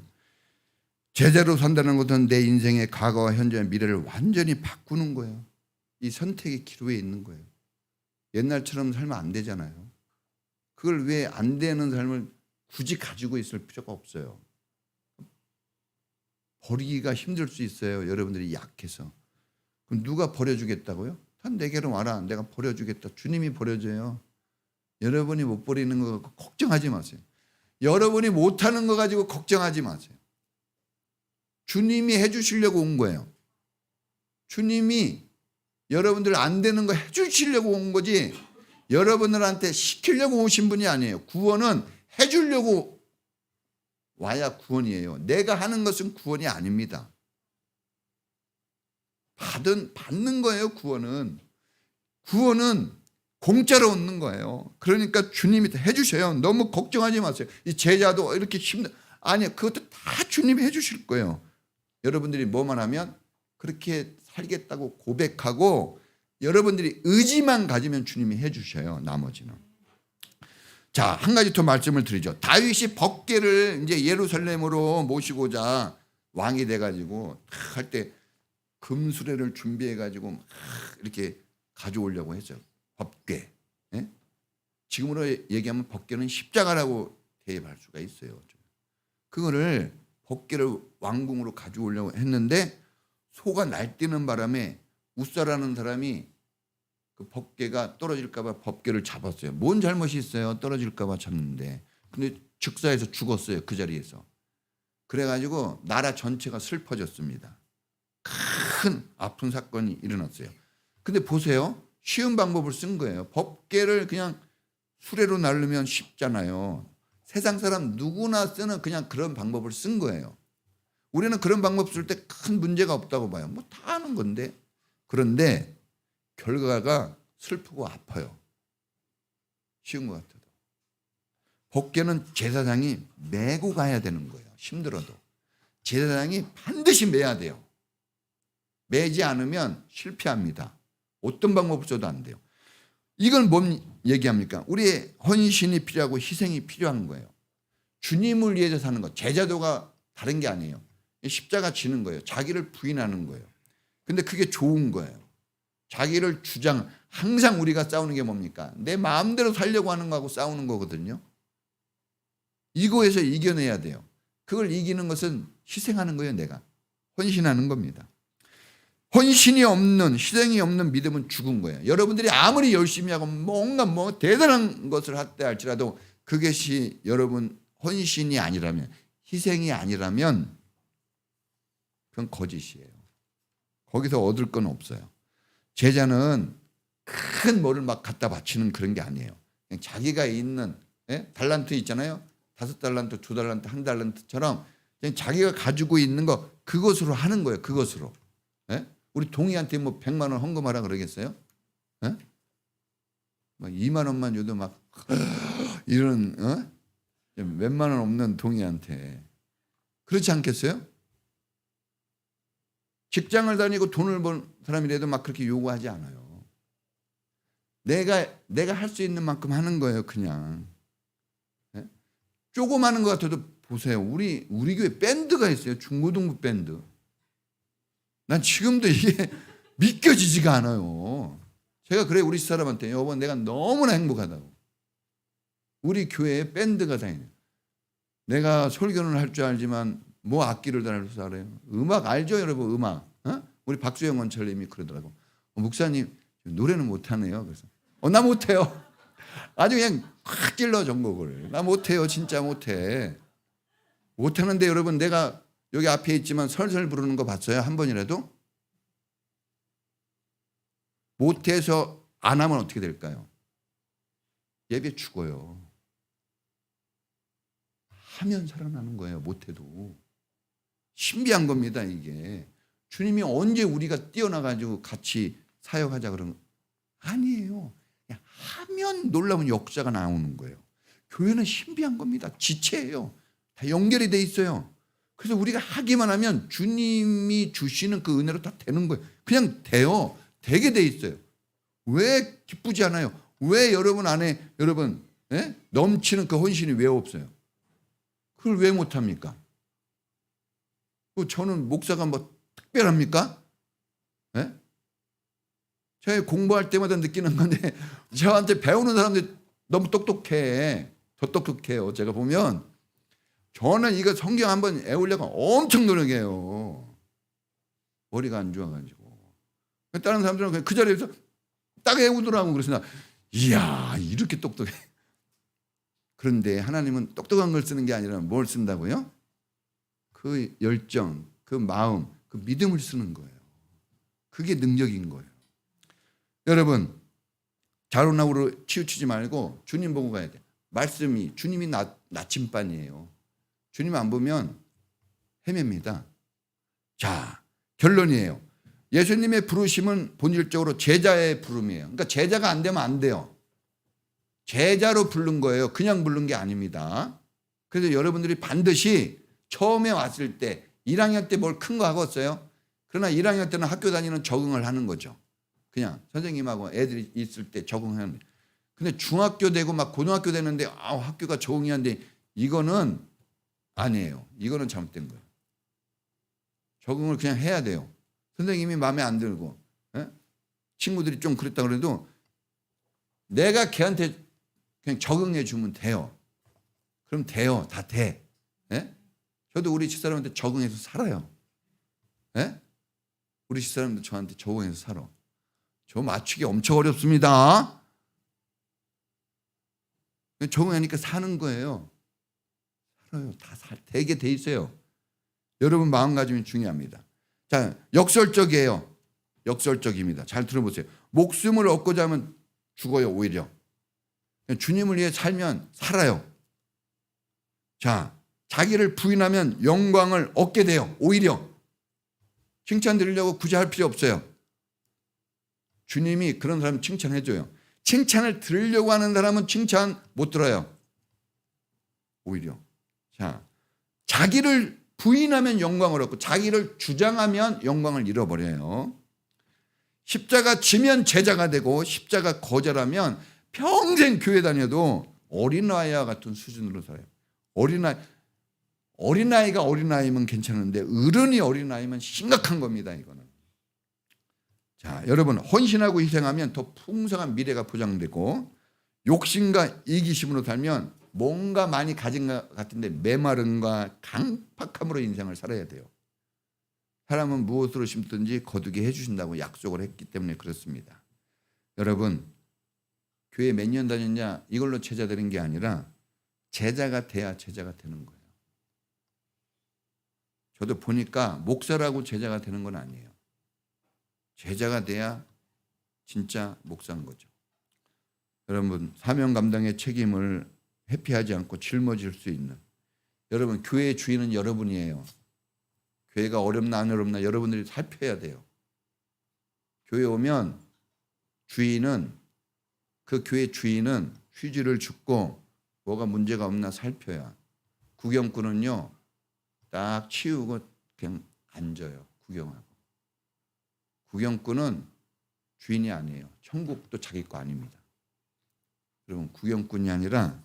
제자로 산다는 것은 내 인생의 과거와 현재와 미래를 완전히 바꾸는 거예요. 이 선택의 기로에 있는 거예요. 옛날처럼 살면 안 되잖아요. 그걸 왜 안 되는 삶을 굳이 가지고 있을 필요가 없어요. 버리기가 힘들 수 있어요. 여러분들이 약해서. 그럼 누가 버려주겠다고요? 다 내게로 와라. 내가 버려주겠다. 주님이 버려줘요. 여러분이 못 버리는 거 갖고 걱정하지 마세요. 여러분이 못하는 거 가지고 걱정하지 마세요. 주님이 해주시려고 온 거예요. 주님이 여러분들 안 되는 거 해주시려고 온 거지 여러분들한테 시키려고 오신 분이 아니에요. 구원은 해주려고 와야 구원이에요. 내가 하는 것은 구원이 아닙니다. 받는 거예요. 구원은 공짜로 얻는 거예요. 그러니까 주님이 해주셔요. 너무 걱정하지 마세요. 이 제자도 이렇게 아니요, 그것도 다 주님이 해주실 거예요. 여러분들이 뭐만 하면 그렇게 살겠다고 고백하고 여러분들이 의지만 가지면 주님이 해주셔요. 나머지는. 자, 한 가지 더 말씀을 드리죠. 다윗이 법궤를 이제 예루살렘으로 모시고자 왕이 돼가지고 할 때 금수레를 준비해가지고 이렇게 가져오려고 했죠. 법궤. 예? 지금으로 얘기하면 법궤는 십자가라고 대입할 수가 있어요. 그거를 법궤를 왕궁으로 가져오려고 했는데 소가 날뛰는 바람에 웃사라는 사람이 그 법궤가 떨어질까 봐 법궤를 잡았어요. 뭔 잘못이 있어요? 떨어질까 봐 잡는데. 근데 즉사해서 죽었어요. 그 자리에서. 그래가지고 나라 전체가 슬퍼졌습니다. 큰 아픈 사건이 일어났어요. 근데 보세요. 쉬운 방법을 쓴 거예요. 법궤를 그냥 수레로 나르면 쉽잖아요. 세상 사람 누구나 쓰는 그냥 그런 방법을 쓴 거예요. 우리는 그런 방법 쓸 때 큰 문제가 없다고 봐요. 뭐 다 하는 건데. 그런데 결과가 슬프고 아파요. 쉬운 것 같아도. 법궤는 제사장이 메고 가야 되는 거예요. 힘들어도. 제사장이 반드시 매야 돼요. 매지 않으면 실패합니다. 어떤 방법을 써도 안 돼요. 이건 뭔 얘기합니까? 우리의 헌신이 필요하고 희생이 필요한 거예요. 주님을 위해서 사는 것. 제자도가 다른 게 아니에요. 십자가 지는 거예요. 자기를 부인하는 거예요. 근데 그게 좋은 거예요. 자기를 항상 우리가 싸우는 게 뭡니까? 내 마음대로 살려고 하는 거하고 싸우는 거거든요. 이거에서 이겨내야 돼요. 그걸 이기는 것은 희생하는 거예요. 내가 헌신하는 겁니다. 헌신이 없는, 희생이 없는 믿음은 죽은 거예요. 여러분들이 아무리 열심히 하고 뭔가 대단한 것을 했다 할지라도 그것이 여러분 헌신이 아니라면, 희생이 아니라면 그건 거짓이에요. 거기서 얻을 건 없어요. 제자는 큰 뭐를 막 갖다 바치는 그런 게 아니에요. 그냥 자기가 있는 달란트 있잖아요. 5달란트, 2달란트, 1달란트처럼 그냥 자기가 가지고 있는 거 그것으로 하는 거예요. 그것으로. 우리 동이한테 뭐 100만 원 헌금하라 그러겠어요? 막 2만 원만 줘도 막 이런 몇만 원 없는 동이한테 그렇지 않겠어요? 직장을 다니고 돈을 번 사람이라도 막 그렇게 요구하지 않아요. 내가 할 수 있는 만큼 하는 거예요. 그냥 조그마한 것 같아도 보세요. 우리 교회 밴드가 있어요. 중고등부 밴드. 난 지금도 이게 믿겨지지가 않아요. 제가 그래 우리 집사람한테 여보 내가 너무나 행복하다고. 우리 교회에 밴드가 다니는. 내가 설교는 할 줄 알지만 뭐 악기를 다룰 줄 알아요. 음악 알죠 여러분 음악. 우리 박수영 원철님이 그러더라고. 목사님 노래는 못하네요. 그래서 나 못해요. 아주 그냥 확 찔러 전곡을. 나 못해요. 진짜 못해. 못하는데 여러분 내가 여기 앞에 있지만 설설 부르는 거 봤어요? 한 번이라도? 못해서 안 하면 어떻게 될까요? 예배 죽어요. 하면 살아나는 거예요. 못해도. 신비한 겁니다. 이게. 주님이 언제 우리가 뛰어나가지고 같이 사역하자 그러는 거 아니에요. 그냥 하면 놀라운 역사가 나오는 거예요. 교회는 신비한 겁니다. 지체예요. 다 연결이 돼 있어요. 그래서 우리가 하기만 하면 주님이 주시는 그 은혜로 다 되는 거예요. 그냥 돼요. 되게 돼 있어요. 왜 기쁘지 않아요? 왜 여러분 안에 넘치는 그 헌신이 왜 없어요? 그걸 왜 못합니까? 저는 목사가 뭐 특별합니까? 제가 공부할 때마다 느끼는 건데 저한테 배우는 사람들이 너무 똑똑해. 더 똑똑해요. 제가 보면 저는 이거 성경 한번 외우려고 엄청 노력해요. 머리가 안 좋아가지고. 다른 사람들은 그냥 그 자리에서 딱 외우더라고. 그래서 나 이야 이렇게 똑똑해. 그런데 하나님은 똑똑한 걸 쓰는 게 아니라 뭘 쓴다고요? 그 열정, 그 마음, 그 믿음을 쓰는 거예요. 그게 능력인 거예요. 여러분 자로나우로 치우치지 말고 주님 보고 가야 돼. 말씀이 주님이 나침반이에요. 주님 안 보면 헤맵니다. 자, 결론이에요. 예수님의 부르심은 본질적으로 제자의 부름이에요. 그러니까 제자가 안 되면 안 돼요. 제자로 부른 거예요. 그냥 부른 게 아닙니다. 그래서 여러분들이 반드시 처음에 왔을 때 1학년 때 뭘 큰 거 하고 왔어요. 그러나 1학년 때는 학교 다니는 적응을 하는 거죠. 그냥 선생님하고 애들이 있을 때 적응하는 거예요. 근데 중학교 되고 막 고등학교 되는데 학교가 적응이 안 돼. 이거는 아니에요. 이거는 잘못된 거예요. 적응을 그냥 해야 돼요. 선생님이 마음에 안 들고 친구들이 좀 그랬다 그래도 내가 걔한테 그냥 적응해 주면 돼요. 그럼 돼요. 다 돼. 저도 우리 집사람한테 적응해서 살아요. 우리 집사람도 저한테 적응해서 살아. 저 맞추기 엄청 어렵습니다. 적응하니까 사는 거예요. 살아요. 되게 돼 있어요. 여러분 마음가짐이 중요합니다. 자, 역설적이에요. 역설적입니다. 잘 들어보세요. 목숨을 얻고자 하면 죽어요, 오히려. 주님을 위해 살면 살아요. 자, 자기를 부인하면 영광을 얻게 돼요, 오히려. 칭찬 드리려고 굳이 할 필요 없어요. 주님이 그런 사람 칭찬해 줘요. 칭찬을 들으려고 하는 사람은 칭찬 못 들어요, 오히려. 자, 자기를 부인하면 영광을 얻고 자기를 주장하면 영광을 잃어버려요. 십자가 지면 제자가 되고 십자가 거절하면 평생 교회 다녀도 어린아이와 같은 수준으로 살아요. 어린아이가 어린아이면 괜찮은데 어른이 어린아이면 심각한 겁니다, 이거는. 자, 여러분, 헌신하고 희생하면 더 풍성한 미래가 보장되고 욕심과 이기심으로 살면 뭔가 많이 가진 것 같은데 메마름과 강팍함으로 인생을 살아야 돼요. 사람은 무엇으로 심든지 거두게 해주신다고 약속을 했기 때문에 그렇습니다. 여러분, 교회 몇 년 다녔냐 이걸로 제자 되는 게 아니라 제자가 돼야 제자가 되는 거예요. 저도 보니까 목사라고 제자가 되는 건 아니에요. 제자가 돼야 진짜 목사인 거죠. 여러분, 사명 감당의 책임을 회피하지 않고 짊어질 수 있는, 여러분, 교회의 주인은 여러분이에요. 교회가 어렵나 안 어렵나 여러분들이 살펴야 돼요. 교회 오면 그 교회 주인은 휴지를 줍고 뭐가 문제가 없나 살펴야. 구경꾼은요, 딱 치우고 그냥 앉아요. 구경하고. 구경꾼은 주인이 아니에요. 천국도 자기 거 아닙니다. 여러분, 구경꾼이 아니라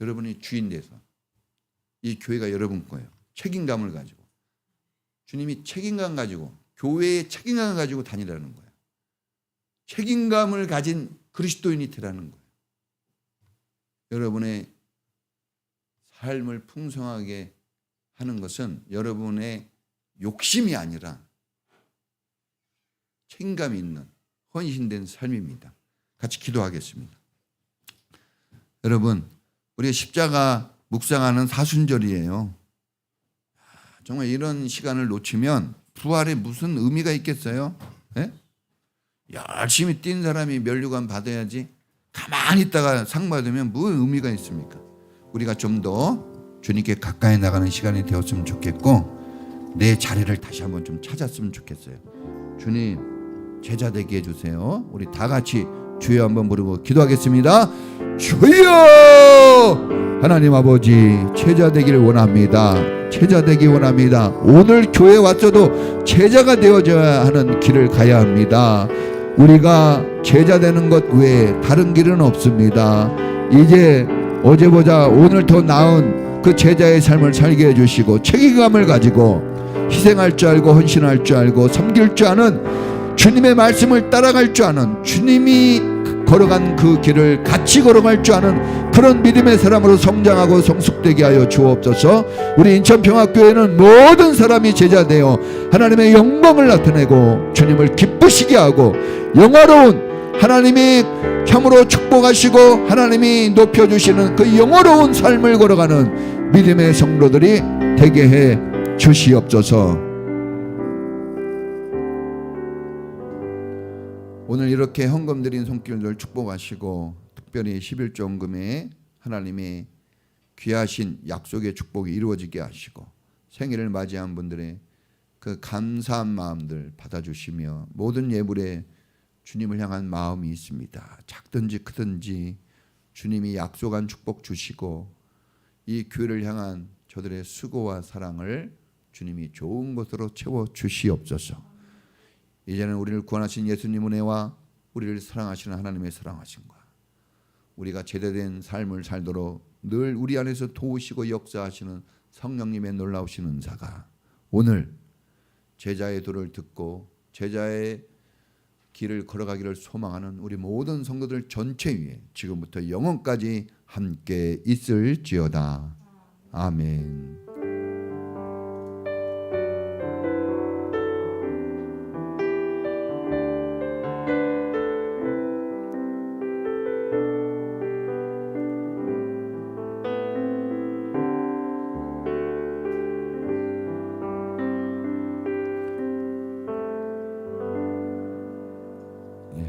여러분이 주인 돼서 이 교회가 여러분 거예요. 책임감을 가지고. 주님이 책임감 가지고, 교회의 책임감을 가지고 다니라는 거예요. 책임감을 가진 그리스도인이 되라는 거예요. 여러분의 삶을 풍성하게 하는 것은 여러분의 욕심이 아니라 책임감이 있는 헌신된 삶입니다. 같이 기도하겠습니다. 여러분, 우리가 십자가 묵상하는 사순절이에요. 정말 이런 시간을 놓치면 부활에 무슨 의미가 있겠어요? 네? 열심히 뛴 사람이 면류관 받아야지 가만히 있다가 상 받으면 무슨 의미가 있습니까? 우리가 좀 더 주님께 가까이 나가는 시간이 되었으면 좋겠고 내 자리를 다시 한번 좀 찾았으면 좋겠어요. 주님, 제자 되게 해주세요. 우리 다 같이 주여 한번 부르고 기도하겠습니다. 주여! 하나님 아버지, 제자 되기를 원합니다. 제자 되기 원합니다. 오늘 교회 왔어도 제자가 되어져야 하는 길을 가야 합니다. 우리가 제자 되는 것 외에 다른 길은 없습니다. 이제 어제보다 오늘 더 나은 그 제자의 삶을 살게 해주시고 책임감을 가지고 희생할 줄 알고 헌신할 줄 알고 섬길 줄 아는, 주님의 말씀을 따라갈 줄 아는, 주님이 걸어간 그 길을 같이 걸어갈 줄 아는 그런 믿음의 사람으로 성장하고 성숙되게 하여 주옵소서. 우리 인천평화교회는 모든 사람이 제자되어 하나님의 영광을 나타내고 주님을 기쁘시게 하고 영화로운, 하나님이 참으로 축복하시고 하나님이 높여주시는 그 영화로운 삶을 걸어가는 믿음의 성도들이 되게 해 주시옵소서. 오늘 이렇게 헌금 드린 손길들 축복하시고 특별히 11조 헌금에 하나님의 귀하신 약속의 축복이 이루어지게 하시고 생일을 맞이한 분들의 그 감사한 마음들 받아주시며 모든 예물에 주님을 향한 마음이 있습니다. 작든지 크든지 주님이 약속한 축복 주시고 이 교회를 향한 저들의 수고와 사랑을 주님이 좋은 것으로 채워 주시옵소서. 이제는 우리를 구원하신 예수님 은혜와 우리를 사랑하시는 하나님의 사랑하심과 우리가 제대된 삶을 살도록 늘 우리 안에서 도우시고 역사하시는 성령님의 놀라우신 은사가 오늘 제자의 도를 듣고 제자의 길을 걸어가기를 소망하는 우리 모든 성도들 전체 위에 지금부터 영원까지 함께 있을지어다. 아멘.